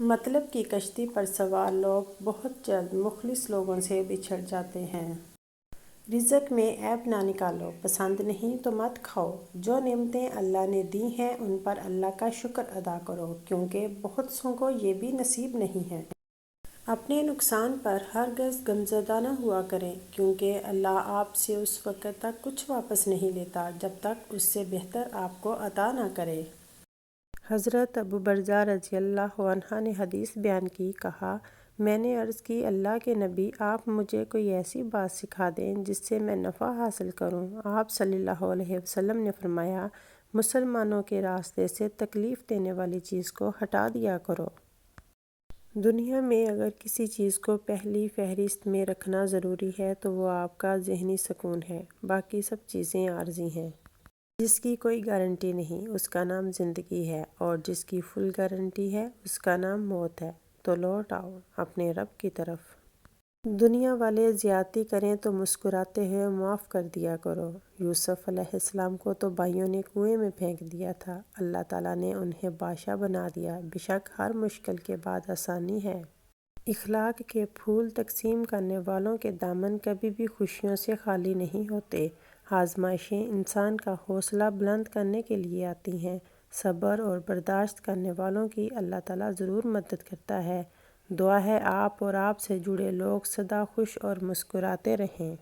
مطلب کی کشتی پر سوار لوگ بہت جلد مخلص لوگوں سے بچھڑ جاتے ہیں۔ رزق میں عیب نہ نکالو، پسند نہیں تو مت کھاؤ۔ جو نعمتیں اللہ نے دی ہیں ان پر اللہ کا شکر ادا کرو کیونکہ بہت سوں کو یہ بھی نصیب نہیں ہے۔ اپنے نقصان پر ہرگز غمزدہ نہ ہوا کریں کیونکہ اللہ آپ سے اس وقت تک کچھ واپس نہیں لیتا جب تک اس سے بہتر آپ کو عطا نہ کرے۔ حضرت ابو برزہ رضی اللہ عنہ نے حدیث بیان کی، کہا میں نے عرض کی اللہ کے نبی آپ مجھے کوئی ایسی بات سکھا دیں جس سے میں نفع حاصل کروں۔ آپ صلی اللہ علیہ وسلم نے فرمایا مسلمانوں کے راستے سے تکلیف دینے والی چیز کو ہٹا دیا کرو۔ دنیا میں اگر کسی چیز کو پہلی فہرست میں رکھنا ضروری ہے تو وہ آپ کا ذہنی سکون ہے، باقی سب چیزیں عارضی ہیں۔ جس کی کوئی گارنٹی نہیں اس کا نام زندگی ہے اور جس کی فل گارنٹی ہے اس کا نام موت ہے۔ تو لوٹ آؤ اپنے رب کی طرف۔ دنیا والے زیادتی کریں تو مسکراتے ہوئے معاف کر دیا کرو۔ یوسف علیہ السلام کو تو بھائیوں نے کنویں میں پھینک دیا تھا، اللہ تعالیٰ نے انہیں بادشاہ بنا دیا۔ بے شک ہر مشکل کے بعد آسانی ہے۔ اخلاق کے پھول تقسیم کرنے والوں کے دامن کبھی بھی خوشیوں سے خالی نہیں ہوتے۔ آزمائشیں انسان کا حوصلہ بلند کرنے کے لیے آتی ہیں۔ صبر اور برداشت کرنے والوں کی اللہ تعالیٰ ضرور مدد کرتا ہے۔ دعا ہے آپ اور آپ سے جڑے لوگ سدا خوش اور مسکراتے رہیں۔